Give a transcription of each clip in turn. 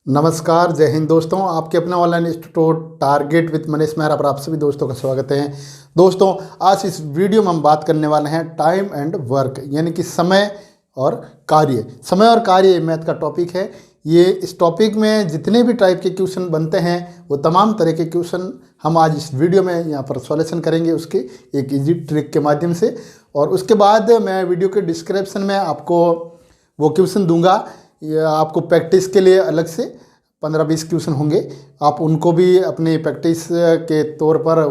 नमस्कार, जय हिंद दोस्तों। आपके अपना online institute target with Manish Mehra पर आप सभी दोस्तों का स्वागत है। दोस्तों, आज इस वीडियो में हम बात करने वाले हैं टाइम एंड वर्क, यानी कि समय और कार्य। समय और कार्य मैथ का टॉपिक है। ये इस टॉपिक में जितने भी टाइप के क्वेश्चन बनते हैं वो तमाम तरह के क्वेश्चन हम आज इस वीडियो में यहाँ पर सॉल्यूशन करेंगे, उसके एक इजी ट्रिक के माध्यम से। और उसके बाद मैं वीडियो के डिस्क्रिप्शन में आपको वो क्वेश्चन दूंगा। ये आपको प्रैक्टिस के लिए अलग से 15-20 क्वेश्चन होंगे, आप उनको भी अपनी प्रैक्टिस के तौर पर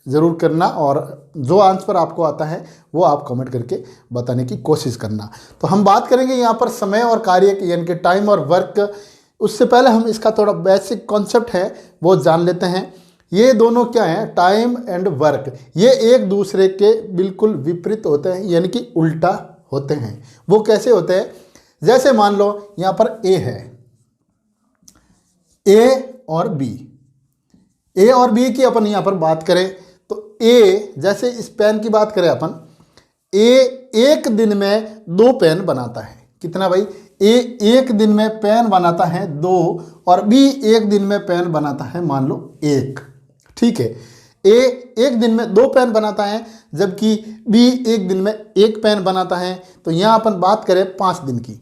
ज़रूर करना और जो आंसर आपको आता है वो आप कमेंट करके बताने की कोशिश करना। तो हम बात करेंगे यहाँ पर समय और कार्य की, यानी कि टाइम और वर्क। उससे पहले हम इसका थोड़ा बेसिक कॉन्सेप्ट है वो जान लेते हैं। ये दोनों क्या हैं? टाइम एंड वर्क, ये एक दूसरे के बिल्कुल विपरीत होते हैं, यानी कि उल्टा होते हैं। वो कैसे होते हैं? जैसे मान लो यहाँ पर ए है, ए और बी। ए और बी की अपन यहाँ पर बात करें तो ए, जैसे इस पेन की बात करें अपन, ए एक दिन में 2 पेन बनाता है। कितना भाई? ए एक दिन में पेन बनाता है 2 और बी एक दिन में पेन बनाता है मान लो 1। ठीक है, ए एक दिन में 2 पेन बनाता है जबकि बी एक दिन में 1 पेन बनाता है। तो यहाँ अपन बात करें 5 दिन की।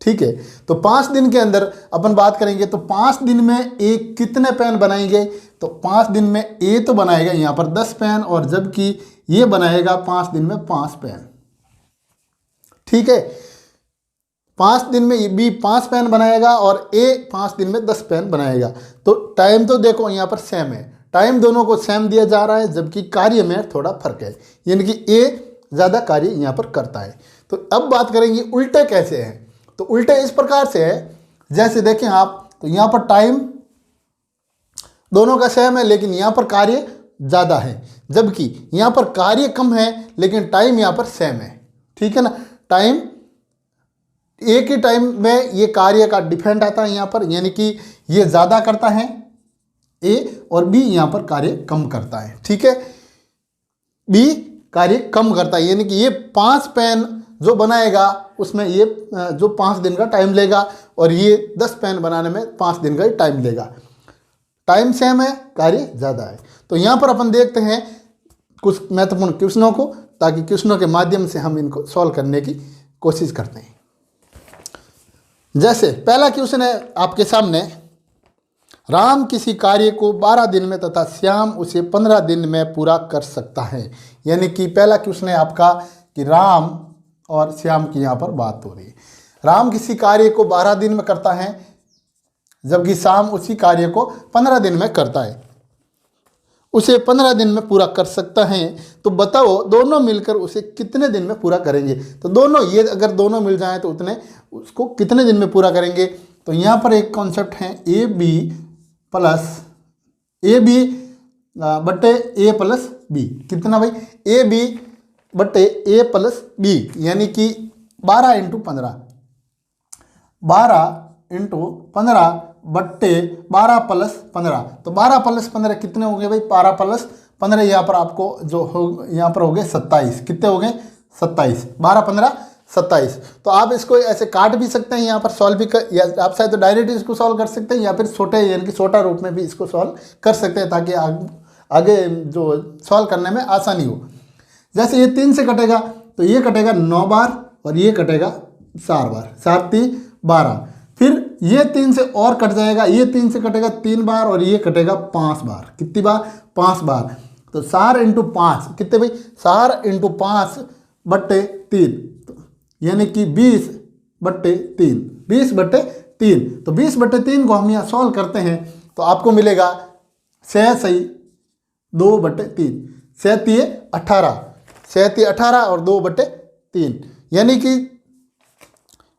ठीक है, तो 5 दिन के अंदर अपन बात करेंगे तो 5 दिन में ए कितने पेन बनाएंगे? तो 5 दिन में ए तो बनाएगा यहाँ पर 10 पेन और जबकि ये बनाएगा 5 दिन में 5 पेन। ठीक है, 5 दिन में बी 5 पेन बनाएगा और ए 5 दिन में 10 पेन बनाएगा। तो टाइम तो देखो यहाँ पर सेम है, टाइम दोनों को सेम दिया जा रहा है, जबकि कार्य में थोड़ा फर्क है, यानी कि ए ज़्यादा कार्य यहाँ पर करता है। तो अब बात करेंगे उल्टे कैसे हैं। तो उल्टे इस प्रकार से है, जैसे देखें आप, तो यहाँ पर टाइम दोनों का सेम है लेकिन यहाँ पर कार्य ज़्यादा है, जबकि यहाँ पर कार्य कम है लेकिन टाइम यहाँ पर सेम है। ठीक है ना, टाइम एक ही टाइम में ये कार्य का डिफरेंट आता है यहाँ पर, यानी कि ये ज़्यादा करता है ए और बी यहाँ पर कार्य कम करता है। ठीक है, बी कार्य कम करता है, यानी कि ये 5 पेन जो बनाएगा उसमें ये जो 5 दिन का टाइम लेगा और ये 10 पेन बनाने में 5 दिन का ही टाइम लेगा। टाइम सेम है, कार्य ज़्यादा है। तो यहाँ पर अपन देखते हैं कुछ महत्वपूर्ण क्वेश्चनों को, ताकि क्वेश्चनों के माध्यम से हम इनको सॉल्व करने की कोशिश करते हैं। जैसे पहला क्वेश्चन है आपके सामने, राम किसी कार्य को 12 दिन में तथा श्याम उसे 15 दिन में पूरा कर सकता है। यानी कि पहला क्वेश्चन है आपका कि राम और श्याम की यहाँ पर बात हो रही है। राम किसी कार्य को 12 दिन में करता है जबकि श्याम उसी कार्य को 15 दिन में करता है, उसे 15 दिन में पूरा कर सकता है। तो बताओ दोनों मिलकर उसे कितने दिन में पूरा करेंगे? तो दोनों, ये अगर दोनों मिल जाएं तो उतने उसको कितने दिन में पूरा करेंगे? तो यहाँ पर एक कॉन्सेप्ट है A B plus A B बटे ए प्लस बी। कितना भाई? ए बी बटे ए प्लस बी, यानी कि 12 × 15, 12 × 15 बट्टे 12 + 15। तो 12 + 15 कितने हो गए भाई? 12 + 15 यहाँ पर आपको जो हो, यहाँ पर हो गए 27। कितने हो गए? 27। 12 × 15 27। तो आप इसको ऐसे काट भी सकते हैं, यहाँ पर सॉल्व भी कर, या आप शायद तो डायरेक्ट इसको सॉल्व कर सकते हैं या फिर छोटे, यानी कि छोटा रूप में भी इसको सॉल्व कर सकते हैं, ताकि आगे जो सॉल्व करने में आसानी हो। जैसे ये 3 से कटेगा तो ये कटेगा 9 बार और ये कटेगा 4 बार, 7 3 12। फिर ये 3 से और कट जाएगा, ये 3 से कटेगा 3 बार और ये कटेगा 5 बार। कितनी बार? 5 बार। तो 4 × 5 कितने भाई? 4 × 5 बट्टे 3, यानी कि 20 बट्टे 3, 20 बट्टे 3। तो 20 बट्टे 3 को हम यहाँ सॉल्व करते हैं तो आपको मिलेगा 6 सही 2 बट्टे 3, 7 18, 7 18 और 2 बट्टे 3। यानी कि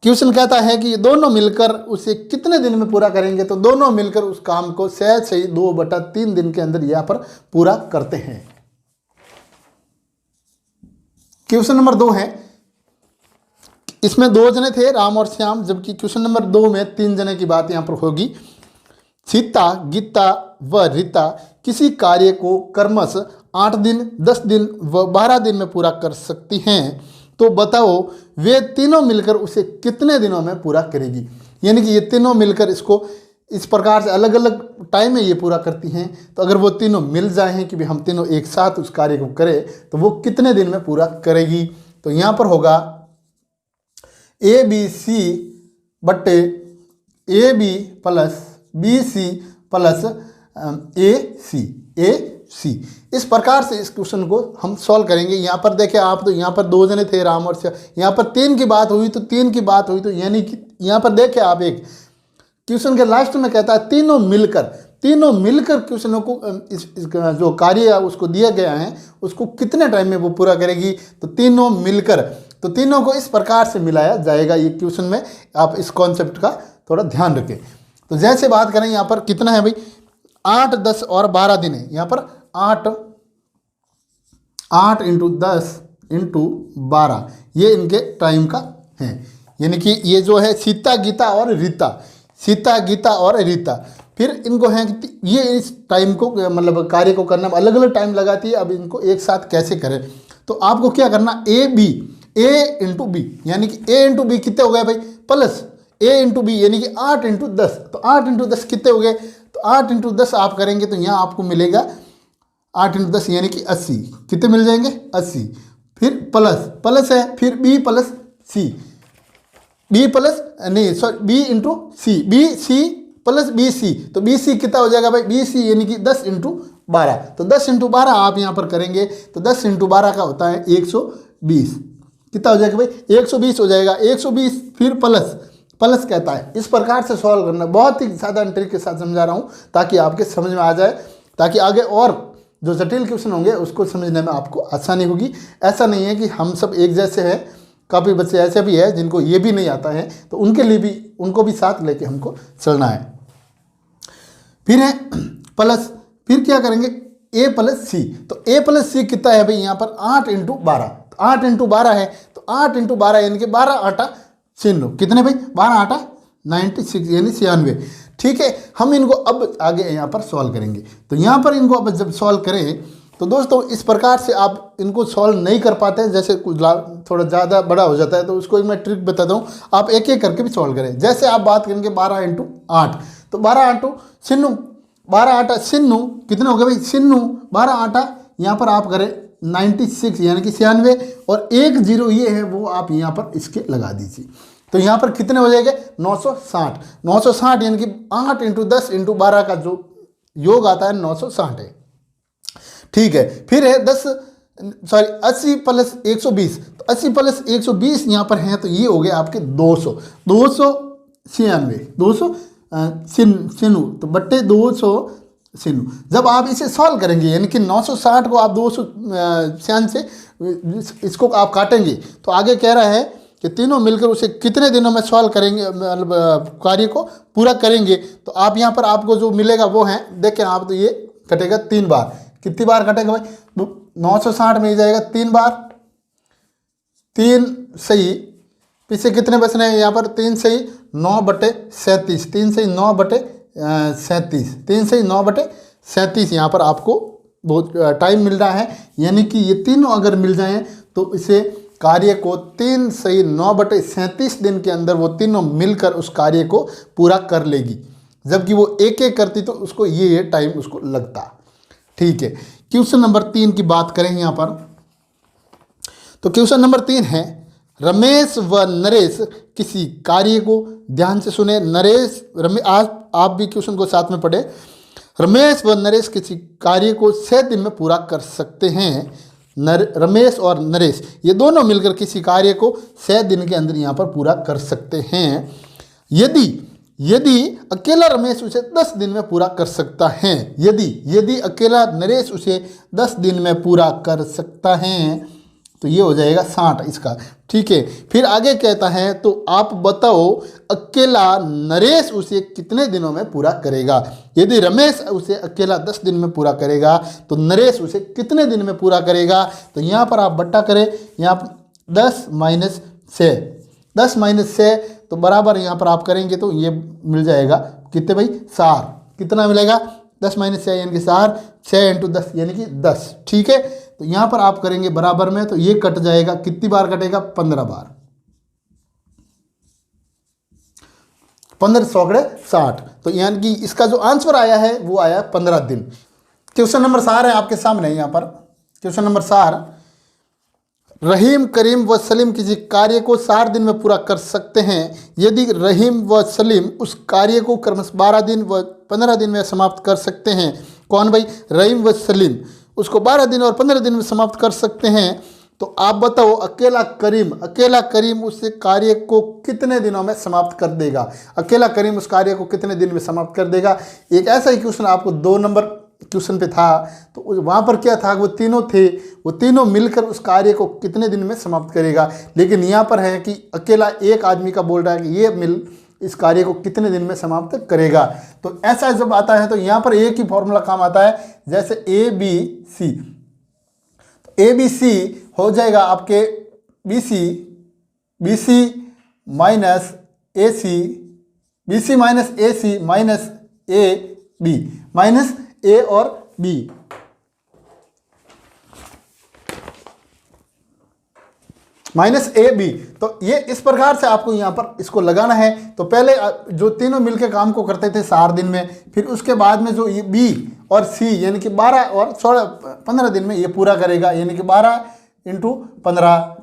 क्वेश्चन कहता है कि दोनों मिलकर उसे कितने दिन में पूरा करेंगे? तो दोनों मिलकर उस काम को 6 सही 2 बटा 3 दिन के अंदर यहाँ पर पूरा करते हैं। क्वेश्चन नंबर 2 है, इसमें 2 जने थे, राम और श्याम, जबकि क्वेश्चन नंबर 2 में 3 जने की बात यहाँ पर होगी। सीता, गीता व रीता किसी कार्य को क्रमशः 8 दिन, 10 दिन व 12 दिन में पूरा कर सकती हैं। तो बताओ वे तीनों मिलकर उसे कितने दिनों में पूरा करेगी? यानी कि ये तीनों मिलकर इसको इस प्रकार से अलग अलग टाइम में ये पूरा करती हैं। तो अगर वो तीनों मिल जाएं कि भी हम तीनों एक साथ उस कार्य को करें तो वो कितने दिन में पूरा करेगी। तो यहाँ पर होगा ए बी सी बट्टे A B plus B C plus A C. इस प्रकार से इस क्वेश्चन को हम सॉल्व करेंगे। यहाँ पर देखें आप, तो यहाँ पर 2 जने थे राम और श्याम, यहाँ पर 3 की बात हुई तो 3 की बात हुई, तो यानी कि यहाँ पर देखें आप, एक क्वेश्चन के लास्ट में कहता है तीनों मिलकर क्वेश्चनों को इस जो कार्य है उसको दिया गया है उसको कितने टाइम में वो पूरा करेगी। तो तीनों मिलकर, तो तीनों को इस प्रकार से मिलाया जाएगा ये क्वेश्चन में। आप इस कॉन्सेप्ट का थोड़ा ध्यान रखें। तो जैसे बात करें यहाँ पर कितना है भाई, 8, 10 और 12 दिन है। यहाँ पर 8 इंटू 10 इंटू 12 ये इनके टाइम का है। यानी कि ये जो है सीता गीता और रीता, फिर इनको है कि ये इस टाइम को मतलब कार्य को करना अलग अलग टाइम लगाती है। अब इनको एक साथ कैसे करें, तो आपको क्या करना, ए इंटू बी, यानी कि ए इंटू बी कितने हो गए भाई, प्लस ए इंटू बी यानी कि 8 इंटू 10। तो 8 इंटू 10 कितने हो गए, तो 8 इंटू 10 आप करेंगे तो यहाँ आपको मिलेगा 8 इंटू 10 यानी कि 80। कितने मिल जाएंगे, 80। फिर प्लस है, फिर B plus C, B into C, B C plus B C, तो बी सी कितना हो जाएगा भाई, बी सी यानी कि 10 इंटू 12। तो 10 इंटू 12 आप यहाँ पर करेंगे तो 10 इंटू 12 का होता है 120। कितना हो जाएगा भाई, 120 हो जाएगा। 120 फिर प्लस कहता है। इस प्रकार से सॉल्व करना, बहुत ही साधारण तरीके के साथ समझा रहा हूँ ताकि आपके समझ में आ जाए, ताकि आगे और जो जटिल क्वेश्चन होंगे उसको समझने में आपको आसानी होगी। ऐसा नहीं है कि हम सब एक जैसे हैं, काफ़ी बच्चे ऐसे भी हैं जिनको ये भी नहीं आता है, तो उनके लिए भी, उनको भी साथ लेके हमको चलना है। फिर है प्लस, फिर क्या करेंगे, ए प्लस सी। तो ए प्लस सी कितना है भाई, यहाँ पर 8 इंटू 12। तो 8 इंटू 12 है, तो 8 इंटू 12 यानी कि 12 8 चिन्ह कितने भाई, 12 8 96 यानी 96। ठीक है, हम इनको अब आगे यहाँ पर सॉल्व करेंगे। तो यहाँ पर इनको अब जब सॉल्व करें तो दोस्तों इस प्रकार से आप इनको सॉल्व नहीं कर पाते हैं, जैसे कुछ थोड़ा ज़्यादा बड़ा हो जाता है, तो उसको मैं ट्रिक बताता हूँ, आप एक एक करके भी सॉल्व करें। जैसे आप बात करेंगे 12 इंटू 8, तो 12 8 सिन्नू, 12 8 सिन्नू कितने हो गए भाई, सिन्नू 12 8 यहाँ पर आप करें 96 यानी कि 96, और 1 0 ये है वो आप यहाँ पर इसके लगा दीजिए। तो यहाँ पर कितने हो जाएंगे, 960 यानी कि 8 इंटू 10 इंटू 12 का जो योग आता है 960 है। ठीक है, फिर है 80 प्लस 120। तो 80 प्लस 120 यहाँ पर है, तो ये हो गए आपके 296 सिन्नू, तो बट्टे 200 सिन्नू। जब आप इसे सॉल्व करेंगे यानी कि 960 को आप 296 से इसको आप काटेंगे, तो आगे कह रहा है कि तीनों मिलकर उसे कितने दिनों में सॉल्व करेंगे, मतलब कार्य को पूरा करेंगे। तो आप यहाँ पर आपको जो मिलेगा वो है, देखें आप, तो ये कटेगा 3 बार। कितनी बार कटेगा भाई, 960 में ही जाएगा 3 बार, 3 सही, पीछे कितने बच रहे हैं यहाँ पर, 3 सही 9/37, 3 सही 9/37, 3 सही 9/37 यहाँ पर आपको बहुत टाइम मिल रहा है। यानी कि ये तीनों अगर मिल जाएं तो इसे कार्य को 3 सही 9/37 दिन के अंदर वो तीनों मिलकर उस कार्य को पूरा कर लेगी, जबकि वो एक एक करती तो उसको ये टाइम उसको लगता। ठीक है, क्वेश्चन नंबर 3 की बात करें यहाँ पर, तो क्वेश्चन नंबर 3 है, रमेश व नरेश किसी कार्य को, ध्यान से सुने, आप भी क्वेश्चन को साथ में पढ़े। रमेश व नरेश किसी कार्य को 6 दिन में पूरा कर सकते हैं। रमेश और नरेश ये दोनों मिलकर किसी कार्य को 6 दिन के अंदर यहाँ पर पूरा कर सकते हैं। यदि अकेला रमेश उसे 10 दिन में पूरा कर सकता है, यदि अकेला नरेश उसे 10 दिन में पूरा कर सकता है, तो ये हो जाएगा 60 इसका। ठीक है, फिर आगे कहता है, तो आप बताओ अकेला नरेश उसे कितने दिनों में पूरा करेगा। यदि रमेश उसे अकेला 10 दिन में पूरा करेगा तो नरेश उसे कितने दिन में पूरा करेगा। तो यहाँ पर आप बट्टा करें, यहाँ पर 10 माइनस 6 तो बराबर यहाँ पर आप करेंगे तो ये मिल जाएगा कितने भाई, 4। कितना मिलेगा, 10 माइनस 6 यानी कि 4, 6 इंटू 10 यानी कि 10। ठीक है, तो यहाँ पर आप करेंगे बराबर में, तो ये कट जाएगा, कितनी बार कटेगा, 15 बार। 15 सौकड़े 60, तो यानी कि इसका जो आंसर आया है वो आया 15 दिन। क्वेश्चन नंबर 4 है आपके सामने। यहाँ पर क्वेश्चन नंबर 4, रहीम, करीम व सलीम किसी कार्य को 4 दिन में पूरा कर सकते हैं। यदि रहीम व सलीम उस कार्य को क्रमशः 12 दिन व 15 दिन में समाप्त कर सकते हैं। कौन भाई? रहीम व सलीम उसको 12 दिन और 15 दिन में समाप्त कर सकते हैं। तो आप बताओ अकेला करीम उस कार्य को कितने दिनों में समाप्त कर देगा? अकेला करीम उस कार्य को कितने दिन में समाप्त कर देगा? एक ऐसा ही क्वेश्चन आपको 2 नंबर क्वेश्चन पे था, तो वहाँ पर क्या था, वो तीनों थे, वो तीनों मिलकर उस कार्य को कितने दिन में समाप्त करेगा। लेकिन यहाँ पर है कि अकेला एक आदमी का बोल रहा है कि ये मिल इस कार्य को कितने दिन में समाप्त करेगा। तो ऐसा जब आता है तो यहाँ पर एक ही फॉर्मूला काम आता है, जैसे ए बी सी। तो ए बी सी हो जाएगा आपके B C minus A C, B C minus A C minus A B, minus A और बी। Minus A B. तो ये इस प्रकार से आपको यहाँ पर इसको लगाना है। तो पहले जो तीनों मिलकर काम को करते थे 4 दिन में, फिर उसके बाद में जो ये बी और सी यानी कि 12 और 15 दिन में ये पूरा करेगा, यानी कि 12 × 15।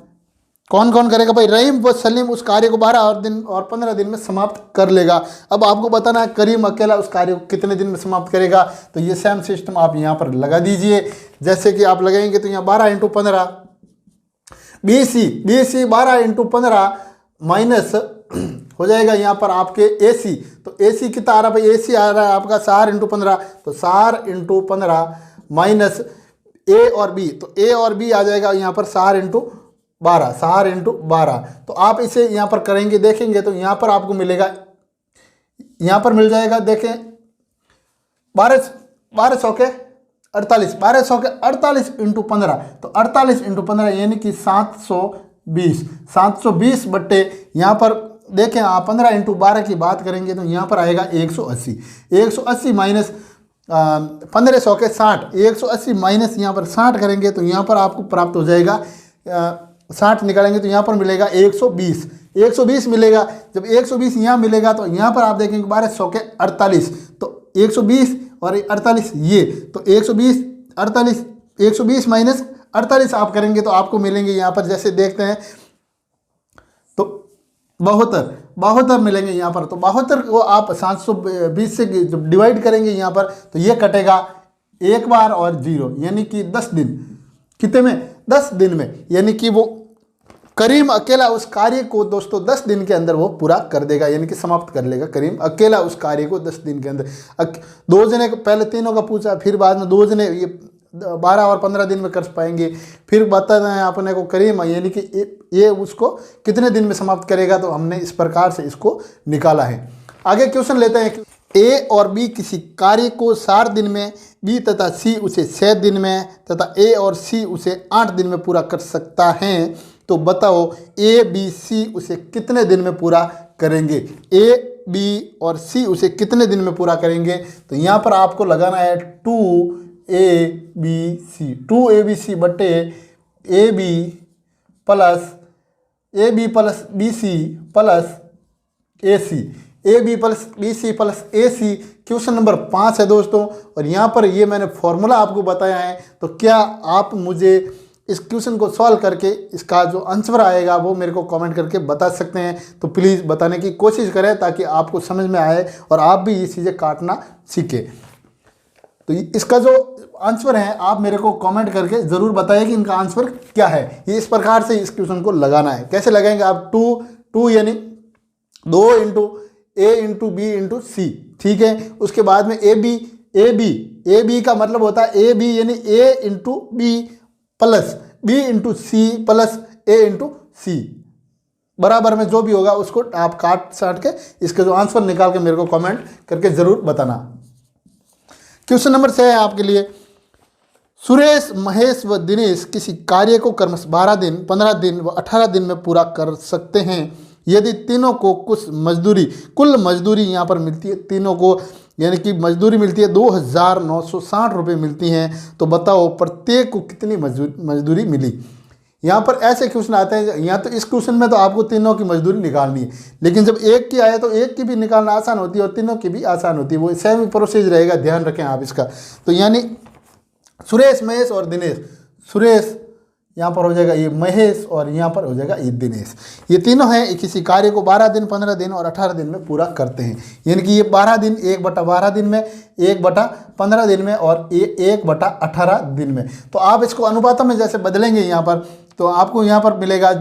कौन कौन करेगा भाई? रहीम व सलीम उस कार्य को 12 दिन और 15 दिन में समाप्त कर लेगा। अब आपको बताना है करीम अकेला उस कार्य को कितने दिन में समाप्त करेगा। तो ये सेम सिस्टम आप यहाँ पर लगा दीजिए। जैसे कि आप लगाएंगे तो यहाँ 12 × 15, बी सी 12 × 15 माइनस हो जाएगा यहाँ पर आपके ए सी। तो ए सी कितना आ रहा है भाई? ए सी आ रहा है आपका 4 × 15, तो 4 × 15 माइनस ए और बी। तो ए और बी आ जाएगा यहाँ पर 4 × 12, 4 × 12। तो आप इसे यहाँ पर करेंगे, देखेंगे तो यहाँ पर आपको मिलेगा, यहाँ पर मिल जाएगा, देखें 1200 के 48, 1200 के 48 × 15, तो 48 × 15 यानी कि 720 बट्टे यहाँ पर देखें आप 15 × 12 की बात करेंगे तो यहाँ पर आएगा 180 माइनस 1500 के 60, 180 माइनस यहाँ पर 60 करेंगे तो यहाँ पर आपको प्राप्त हो जाएगा 60 निकालेंगे तो यहाँ पर मिलेगा 120 मिलेगा। जब 120 यहाँ मिलेगा तो यहाँ पर आप देखेंगे 1200 के 48, तो 120 और 48 ये, तो 120 माइनस 48 आप करेंगे तो आपको मिलेंगे यहाँ पर, जैसे देखते हैं तो 72 मिलेंगे यहाँ पर। तो 72 को आप 720 से जब डिवाइड करेंगे यहाँ पर तो ये कटेगा एक बार और 0, यानी कि 10 दिन। कितने में? 10 दिन में। यानी कि वो करीम अकेला उस कार्य को दोस्तों 10 दिन के अंदर वो पूरा कर देगा, यानी कि समाप्त कर लेगा करीम अकेला उस कार्य को 10 दिन के अंदर। 2 जने पहले तीनों का पूछा, फिर बाद में 2 जने ये 12 और 15 दिन में कर पाएंगे। फिर बताना है अपने को करीम यानी कि ये उसको कितने दिन में समाप्त करेगा। तो हमने इस प्रकार से इसको निकाला है। आगे क्वेश्चन लेते हैं। ए और बी किसी कार्य को 4 दिन में, बी तथा सी उसे 6 दिन में तथा ए और सी उसे 8 दिन में पूरा कर सकता है। तो बताओ ए बी सी उसे कितने दिन में पूरा करेंगे? ए बी और सी उसे कितने दिन में पूरा करेंगे? तो यहाँ पर आपको लगाना है 2ABC बट्टे A B plus B C plus A C, A B plus B C plus A C. Question number 5 है दोस्तों, और यहाँ पर ये मैंने फॉर्मूला आपको बताया है। तो क्या आप मुझे इस क्वेश्चन को सॉल्व करके इसका जो आंसर आएगा वो मेरे को कमेंट करके बता सकते हैं। तो प्लीज़ बताने की कोशिश करें ताकि आपको समझ में आए और आप भी ये चीज़ें काटना सीखें। तो इसका जो आंसर है आप मेरे को कमेंट करके ज़रूर बताइए कि इनका आंसर क्या है। ये इस प्रकार से इस क्वेश्चन को लगाना है। कैसे लगाएंगे आप? 2 यानी 2 × A × B × C, ठीक है। उसके बाद में ए बी का मतलब होता है ए बी यानी A × B plus B × C plus A × C, बराबर में जो भी होगा उसको आप काट साट के इसका जो आंसर निकाल के मेरे को कमेंट करके ज़रूर बताना। क्वेश्चन नंबर 6 है आपके लिए। सुरेश, महेश व दिनेश किसी कार्य को क्रमशः 12 दिन, 15 दिन व 18 दिन में पूरा कर सकते हैं। यदि तीनों को कुल मजदूरी यहाँ पर मिलती है, तीनों को यानी कि मजदूरी मिलती है 2960 रुपये मिलती हैं। तो बताओ प्रत्येक को कितनी मजदूरी मिली। यहाँ पर ऐसे क्वेश्चन आते हैं, यहाँ तो इस क्वेश्चन में तो आपको तीनों की मजदूरी निकालनी है, लेकिन जब एक की आए तो एक की भी निकालना आसान होती है और तीनों की भी आसान होती है, वो सेम प्रोसेस रहेगा, ध्यान रखें आप इसका। तो यानी सुरेश, महेश और दिनेश, सुरेश यहाँ पर हो जाएगा ये महेश और यहाँ पर हो जाएगा ये दिनेश, ये तीनों हैं किसी कार्य को 12 दिन, 15 दिन और 18 दिन में पूरा करते हैं। यानी कि ये 12 दिन 1/12 दिन में, 1/15 दिन में और ये 1/18 दिन में। तो आप इसको अनुपातों में जैसे बदलेंगे यहाँ पर, तो आपको यहाँ पर मिलेगा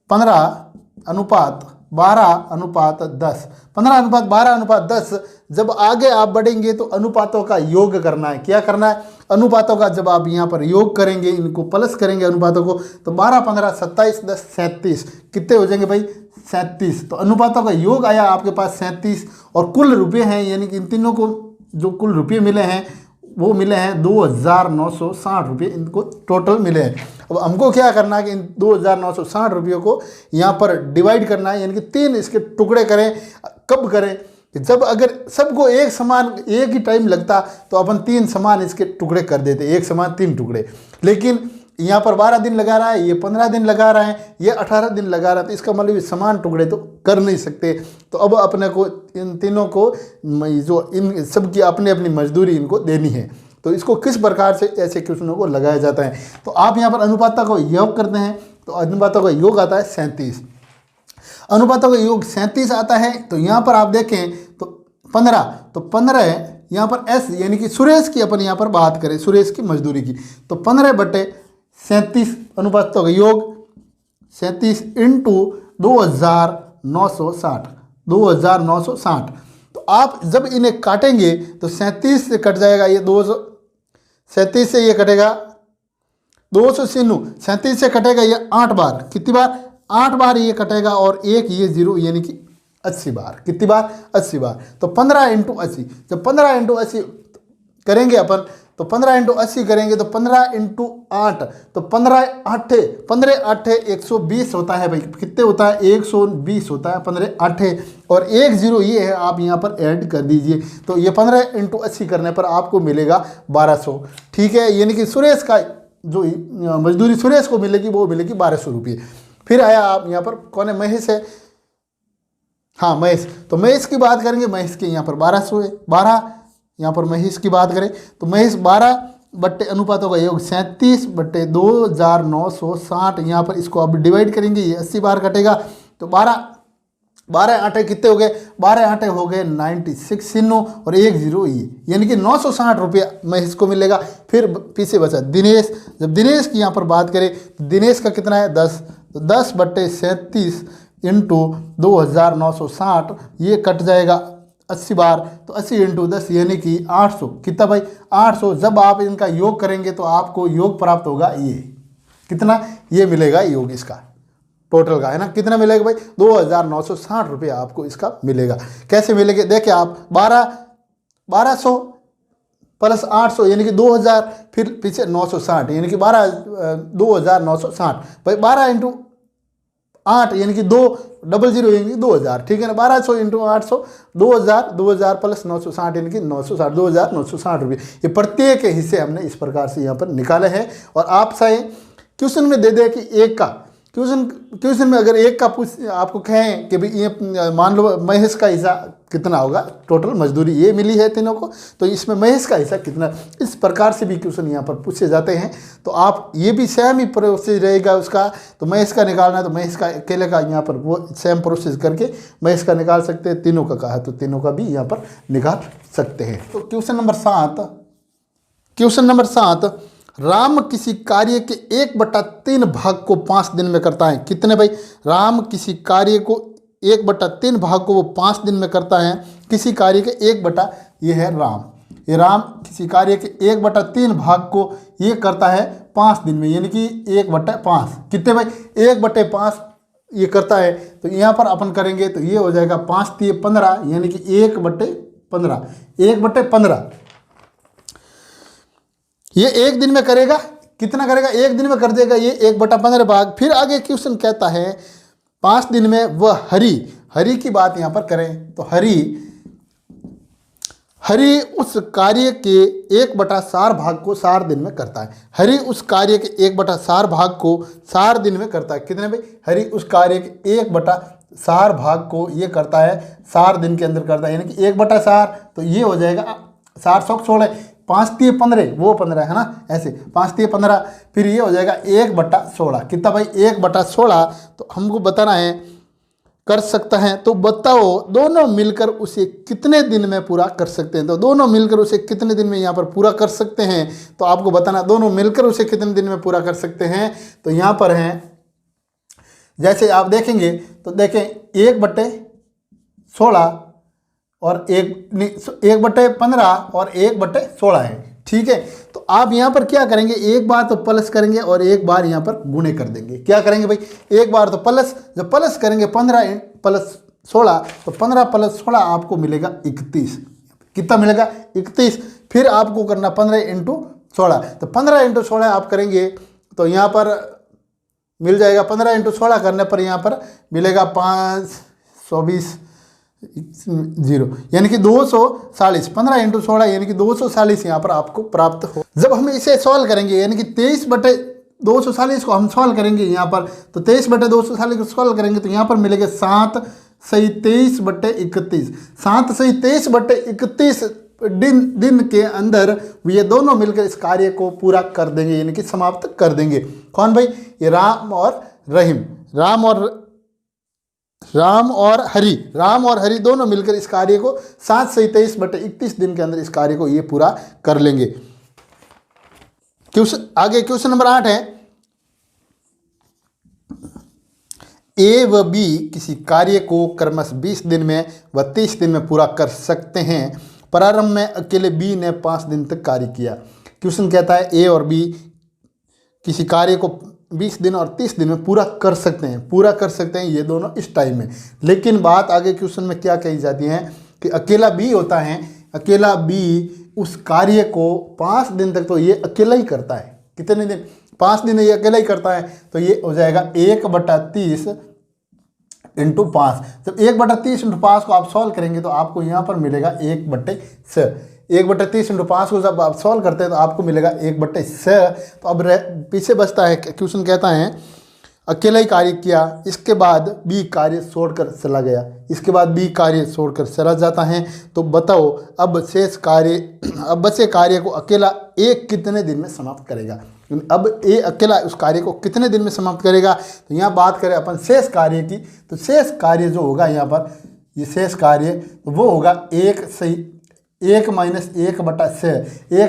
15:12:10, 15:12:10। जब आगे आप बढ़ेंगे तो अनुपातों का योग करना है। क्या करना है? अनुपातों का जब आप यहाँ पर योग करेंगे, इनको प्लस करेंगे अनुपातों को, तो 12, 15, 27, 10, 37 कितने हो जाएंगे भाई? 37। तो अनुपातों का योग आया आपके पास 37 और कुल रुपये हैं, यानी कि इन तीनों को जो कुल रुपये मिले हैं वो मिले हैं 2,960 रुपये, इनको टोटल मिले हैं। अब हमको क्या करना है कि इन 2,960 रुपयों को यहाँ पर डिवाइड करना है, यानी कि 3 इसके टुकड़े करें। कब करें? जब अगर सबको एक समान एक ही टाइम लगता तो अपन 3 समान इसके टुकड़े कर देते, एक समान 3 टुकड़े। लेकिन यहाँ पर 12 दिन लगा रहा है, ये 15 दिन लगा रहा है, ये 18 दिन लगा रहा है, तो इसका मतलब समान टुकड़े तो कर नहीं सकते। तो अब अपने को इन तीनों को जो इन सब की अपनी अपनी मजदूरी इनको देनी है। तो इसको किस प्रकार से ऐसे क्वेश्चनों को लगाया जाता है? तो आप यहाँ पर अनुपातों को योग करते हैं, तो अनुपातों का योग आता है 37। अनुपातों का योग 37 आता है। तो यहाँ पर आप देखें तो 15, तो 15 यहाँ पर एस यानी कि सुरेश की अपन यहाँ पर बात करें, सुरेश की मजदूरी की, तो 15/37 अनुपातों का योग 37 × 2,960, 2,960। तो आप जब इन्हें काटेंगे तो 37 से कट जाएगा ये 237 से ये कटेगा 200 37 से कटेगा ये 8 बार, कितनी बार? 8 बार ये कटेगा और एक ये 0 यानी कि 80 बार, कितनी बार? 80 बार। तो 15 × 80, जब 15 × 80 करेंगे अपन, तो 15 × 80 करेंगे तो 15 × 8, तो 15 8 120 होता है भाई, कितने होता है? 120 होता है 15 8, और 1 0 ये है, आप यहाँ पर ऐड कर दीजिए। तो ये 15 × 80 करने पर आपको मिलेगा 1200, ठीक है। यानी कि सुरेश का जो मजदूरी सुरेश को मिलेगी वो मिलेगी 1200 रुपये। फिर आया आप यहाँ पर, कौन है? महेश है, हाँ महेश। तो महेश की बात करेंगे, महेश के यहाँ पर 1200 है, 12। यहाँ पर महेश की बात करें तो महेश 12 बट्टे अनुपातों का योग 37/2,960, यहाँ पर इसको अब डिवाइड करेंगे, ये 80 बार कटेगा। तो 12 8 कितने हो गए? 12 8 हो गए 96 और 1 0 ये, यानी कि 960 रुपये महेश को मिलेगा। फिर पीछे बचा दिनेश। जब दिनेश की यहाँ पर बात करें तो दिनेश का कितना है? 10, तो 10/37 × 2,960, ये कट जाएगा 80 बार, तो 80 × 10 यानी कि 800, कितना भाई? 800। जब आप इनका योग करेंगे तो आपको योग प्राप्त होगा ये, कितना? ये मिलेगा योग इसका टोटल का, है ना? कितना मिलेगा भाई? 2,960 रुपये आपको इसका मिलेगा। कैसे मिलेगा? देखिए आप 1200 + 800 यानी कि 2,000, फिर पीछे 960 यानी कि 2,960 भाई, 12 × 8 यानी कि 2 00 यानी कि 2,000, ठीक है ना? 1200 × 800 2,000, 2,000 + 960 यानी कि 960, 2,960 रुपये। ये प्रत्येक हिस्से हमने इस प्रकार से यहाँ पर निकाले हैं। और आप चाहे क्वेश्चन में दे दे कि एक का क्वेश्चन में अगर एक का आपको कहें कि भाई ये मान लो महेश का हिस्सा कितना होगा, टोटल मजदूरी ये मिली है तीनों को, तो इसमें महेश का हिस्सा कितना, इस प्रकार से भी क्वेश्चन यहाँ पर पूछे जाते हैं। तो आप ये भी सेम ही प्रोसेस रहेगा उसका। तो महेश का निकालना है तो महेश का अकेले का यहाँ पर वो सेम प्रोसेस करके महेश का निकाल सकते हैं। तीनों का कहा तो तीनों का भी यहाँ पर निकाल सकते हैं। तो क्वेश्चन नंबर 7, राम किसी कार्य के 1/3 भाग को 5 दिन में करता है। कितने भाई? राम किसी कार्य को 1/3 भाग को वो 5 दिन में करता है। किसी कार्य के 1/, ये है राम, ये राम किसी कार्य के 1/3 भाग को ये करता है 5 दिन में, यानी कि 1/5। कितने भाई? 1/5 ये करता है। तो यहाँ पर अपन करेंगे तो ये हो जाएगा 5 × 3 = 15, यानी कि 1/15, 1/15 ये एक दिन में करेगा। कितना करेगा? एक दिन में कर देगा ये 1/15 भाग। फिर आगे क्वेश्चन कहता है 5 दिन में वह हरि की बात यहाँ पर करें तो हरि उस कार्य के 1/4 भाग को 4 दिन में करता है। हरि उस कार्य के 1/4 भाग को 4 दिन में करता है। कितने भाई? हरि उस कार्य के 1/4 भाग को ये करता है 4 दिन के अंदर करता है, यानी कि 1/4 तो ये हो जाएगा 4 सौ 16, 5 तिये 15, वो 15 है ना, ऐसे 5 तिये 15, फिर ये हो जाएगा 1/16। कितना भाई? 1/16। तो हमको बताना है कर सकता है, तो बताओ दोनों मिलकर उसे कितने दिन में पूरा कर सकते हैं। तो दोनों मिलकर उसे कितने दिन में यहाँ पर पूरा कर सकते हैं, तो आपको बताना दोनों मिलकर उसे कितने दिन में पूरा कर सकते हैं। तो यहाँ पर हैं, जैसे आप देखेंगे तो देखें 1/16 और 1/15 और 1/16 है, ठीक है। तो आप यहाँ पर क्या करेंगे, एक बार तो प्लस करेंगे और एक बार यहाँ पर गुणे कर देंगे। क्या करेंगे भाई? एक बार तो प्लस, जब प्लस करेंगे 15 + 16 तो 15 + 16 आपको मिलेगा 31। कितना मिलेगा? 31। फिर आपको करना 15 × 16, तो 15 × 16 आप करेंगे तो यहाँ पर मिल जाएगा, 15 × 16 करने पर यहाँ पर मिलेगा 520 0, यानी कि 240। 15 × 16 यानी कि 240 यहाँ पर आपको प्राप्त हो। जब हम इसे सॉल्व करेंगे, यानी कि 23/240 को हम सॉल्व करेंगे यहाँ पर, तो 23/240 को सॉल्व करेंगे तो यहाँ पर मिलेगा 7 सही 23/31। 7 सही 23/31 दिन के अंदर ये दोनों मिलकर इस कार्य को पूरा कर देंगे, यानी कि समाप्त कर देंगे। कौन भाई? ये राम और रहीम, राम और हरि दोनों मिलकर इस कार्य को 7 सही 23/31 दिन के अंदर इस कार्य को ये पूरा कर लेंगे। आगे क्वेश्चन नंबर 8 है, ए व बी किसी कार्य को क्रमशः 20 दिन में व 30 दिन में पूरा कर सकते हैं। प्रारंभ में अकेले बी ने 5 दिन तक कार्य किया। क्वेश्चन कहता है ए और बी किसी कार्य को 20 दिन और 30 दिन में पूरा कर सकते हैं ये दोनों इस टाइम में। लेकिन बात आगे क्वेश्चन में क्या कही जाती है कि अकेला बी होता है, अकेला बी उस कार्य को 5 दिन तक तो ये अकेला ही करता है। कितने दिन? 5 दिन ये अकेला ही करता है, तो ये हो जाएगा 1/30 × 5। जब 1/30 × 5 को आप सॉल्व करेंगे तो आपको यहाँ पर मिलेगा 1/6। 1/30 × 5 को जब आप सॉल्व करते हैं तो आपको मिलेगा 1/6। तो अब पीछे बचता है, क्वेश्चन कहता है अकेला ही कार्य किया, इसके बाद बी कार्य छोड़कर चला गया, इसके बाद बी कार्य छोड़कर चला जाता है। तो बताओ अब बचे कार्य को अकेला ए कितने दिन में समाप्त करेगा। अब ए अकेला उस कार्य को कितने दिन में समाप्त करेगा। तो यहाँ बात करें अपन शेष कार्य की, तो शेष कार्य जो होगा यहाँ पर, ये शेष कार्य तो वो होगा 1 - 1/6। 1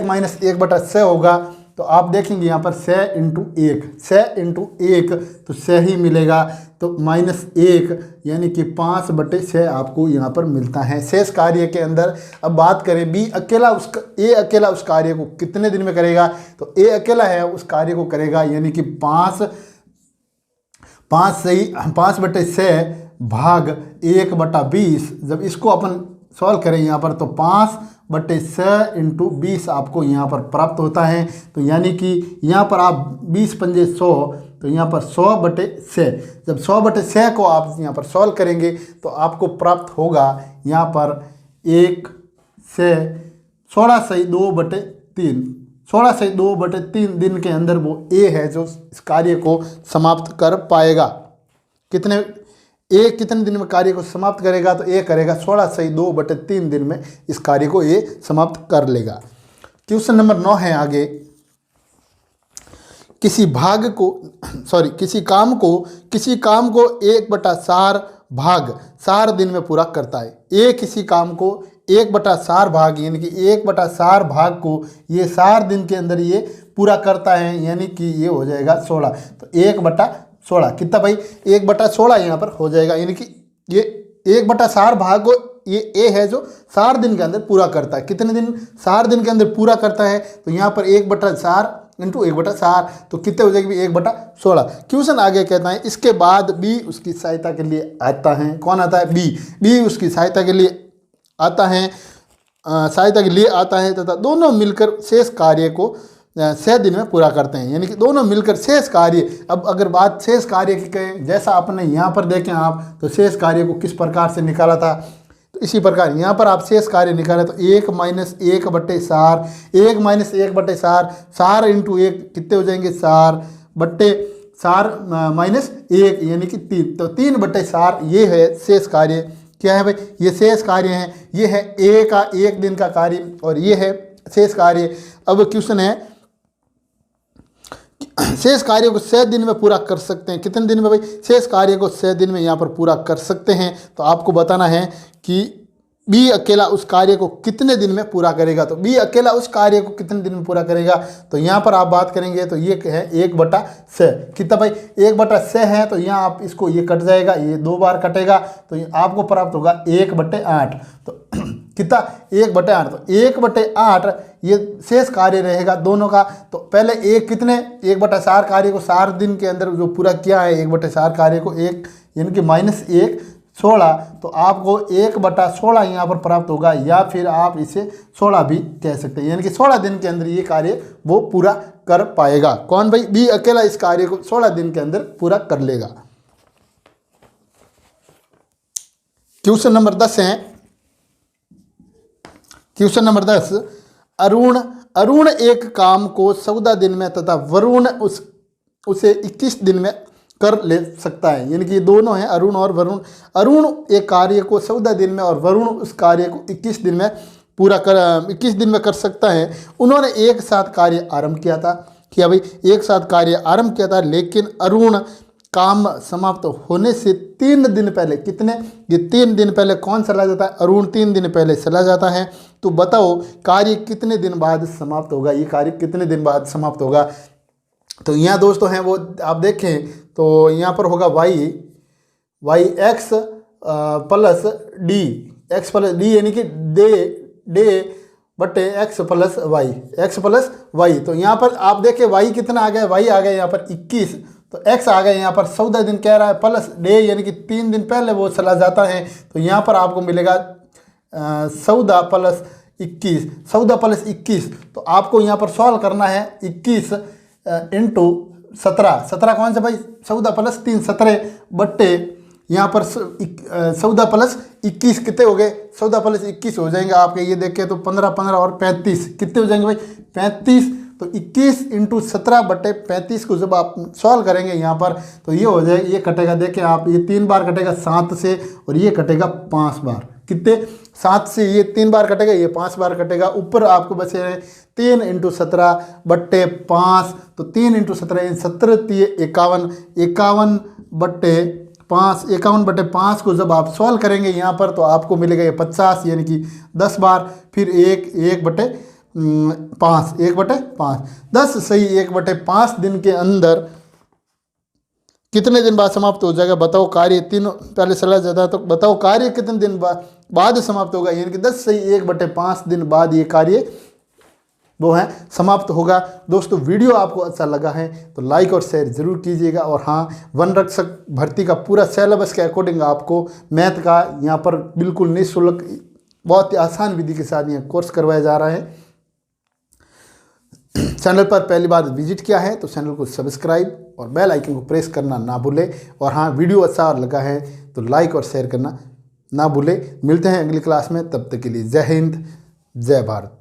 - 1/6 होगा, तो आप देखेंगे यहाँ पर 6 × 1, 6 × 1 तो 6 ही मिलेगा, तो -1 यानी कि 5/6 आपको यहाँ पर मिलता है शेष कार्य के अंदर। अब बात करें बी अकेला ए अकेला उस कार्य को कितने दिन में करेगा। तो ए अकेला है उस कार्य को करेगा, यानी कि 5/6 भाग 1/20। जब इसको अपन सॉल्व करें यहाँ पर तो 5/6 × 20 आपको यहाँ पर प्राप्त होता है। तो यानी कि यहाँ पर आप 20 × 5 = 100, तो यहाँ पर 100/6। जब 100/6 को आप यहाँ पर सॉल्व करेंगे तो आपको प्राप्त होगा यहाँ पर 1 से 16 सही 2/3। 16 सही 2/3 दिन के अंदर वो ए है जो इस कार्य को समाप्त कर पाएगा। ए कितने दिन में कार्य को समाप्त करेगा। तो ए करेगा 16 सही 2/3 दिन में इस कार्य को ए समाप्त कर लेगा। क्वेश्चन नंबर 9 है आगे, किसी काम को 1/4 भाग 4 दिन में पूरा करता है। ए किसी काम को 1/4 भाग यानी कि 1/4 भाग को ये 4 दिन के अंदर ये पूरा करता है, यानी कि ये हो जाएगा 16। तो 1/16 कितना भाई 1/16 यहाँ पर हो जाएगा, यानी कि ये 1/4 भाग को ये ए है जो 4 दिन के अंदर पूरा करता है। कितने दिन? 4 दिन के अंदर पूरा करता है। तो यहाँ पर 1/4 × 1/4 तो कितने हो जाएगी 1/16। क्वेश्चन आगे कहता है इसके बाद बी उसकी सहायता के लिए आता है। कौन आता है? बी उसकी सहायता के लिए आता है तथा दोनों मिलकर शेष कार्य को 6 दिन में पूरा करते हैं, यानी कि दोनों मिलकर शेष कार्य। अब अगर बात शेष कार्य की कहें, जैसा आपने यहाँ पर देखें आप तो शेष कार्य को किस प्रकार से निकाला था। तो इसी प्रकार यहाँ पर आप शेष कार्य निकालें तो 1 माइनस 1/4, 1 माइनस 1/4, 4 इंटू 1 कितने हो जाएंगे 4/4 माइनस 1 यानी कि 3, तो 3/4 ये है शेष कार्य। क्या है भाई, ये शेष कार्य है, ये है एक दिन का कार्य और ये है शेष कार्य। अब क्वेश्चन है शेष कार्य को 6 दिन में पूरा कर सकते हैं। कितने दिन में भाई, शेष कार्य को 6 दिन में यहाँ पर पूरा कर सकते हैं। तो आपको बताना है कि बी अकेला उस कार्य को कितने दिन में पूरा करेगा। तो बी अकेला उस कार्य को कितने दिन में पूरा करेगा, तो यहाँ पर आप बात करेंगे तो ये है 1/6 कितना भाई, 1/6 है। तो यहाँ आप इसको ये कट जाएगा, ये 2 बार कटेगा तो आपको प्राप्त होगा 1/8। तो कितना 1/8, तो 1/8 ये शेष कार्य रहेगा दोनों का। तो पहले एक कितने 1/4 कार्य को 4 दिन के अंदर जो पूरा किया है 1/4 कार्य को 1 यानी कि -1 16, तो आपको 1/16 यहाँ पर प्राप्त होगा, या फिर आप इसे 16 भी कह सकते हैं, यानी कि 16 दिन के अंदर ये कार्य वो पूरा कर पाएगा। कौन भाई, बी अकेला इस कार्य को 16 दिन के अंदर पूरा कर लेगा। क्वेश्चन नंबर 10 है, क्वेश्चन नंबर 10, अरुण एक काम को 14 दिन में तथा वरुण उसे 21 दिन में कर ले सकता है। यानी कि ये दोनों हैं अरुण और वरुण। अरुण एक कार्य को 14 दिन में और वरुण उस कार्य को 21 दिन में पूरा कर 21 दिन में कर सकता है। उन्होंने एक साथ कार्य आरंभ किया था, क्या भाई, एक साथ कार्य आरंभ किया था, लेकिन अरुण काम समाप्त होने से 3 दिन पहले, कितने, ये 3 दिन पहले कौन चला जाता है, अरुण 3 दिन पहले चला जाता है। तो बताओ कार्य कितने दिन बाद समाप्त होगा, ये कार्य कितने दिन बाद समाप्त होगा। तो यहाँ दोस्तों हैं वो आप देखें तो यहाँ पर होगा Y X plus D, X plus D यानी कि डे बटे एक्स प्लस वाई। तो यहाँ पर आप देखें वाई कितना आ गया, वाई आ गया यहाँ पर 21, तो एक्स आ गया यहाँ पर 14 दिन कह रहा है, प्लस डे यानी कि 3 दिन पहले वो चला जाता है। तो यहाँ पर आपको मिलेगा 14 प्लस 21। तो आपको यहाँ पर सॉल्व करना है 21 इंटू 17 कौन सा भाई, 14 प्लस 3 17 बट्टे यहाँ पर 14 प्लस 21 कितने हो गए, 14 प्लस 21 हो जाएंगे आपके, ये देखें तो 15 और 35 कितने हो जाएंगे भाई 35। तो 21 इंटू 17 बट्टे 35 को जब आप सॉल्व करेंगे यहाँ पर तो ये हो जाएगा, ये कटेगा, देखें आप, ये 3 बार कटेगा 7 से और ये कटेगा 5 बार, कितने 7 से ये 3 बार कटेगा, ये 5 बार कटेगा। ऊपर आपको बचे रहे 3 इंटू 17 बट्टे 5, तो 3 इंटू 17 51 बट्टे 5 को जब आप सॉल्व करेंगे यहाँ पर तो आपको मिलेगा ये 50 यानी कि 10 बार, फिर 1/5 10 सही 1/5 दिन के अंदर कितने दिन बाद समाप्त हो जाएगा बताओ। कार्य 3 पहले चला जाता है तो बताओ कार्य कितने दिन बाद समाप्त होगा, यानी कि 10 सही 1/5 दिन बाद ये कार्य वो है समाप्त होगा। दोस्तों वीडियो आपको अच्छा लगा है तो लाइक और शेयर जरूर कीजिएगा। और हाँ, वन रक्षक भर्ती का पूरा सिलेबस के अकॉर्डिंग आपको मैथ का यहाँ पर बिल्कुल निःशुल्क बहुत ही आसान विधि के साथ ये कोर्स करवाया जा रहा है। चैनल पर पहली बार विजिट किया है तो चैनल को सब्सक्राइब और बेल आइकन को प्रेस करना ना भूलें। और हाँ, वीडियो अच्छा लगा है तो लाइक और शेयर करना ना भूलें। मिलते हैं अगली क्लास में, तब तक के लिए जय हिंद जय भारत।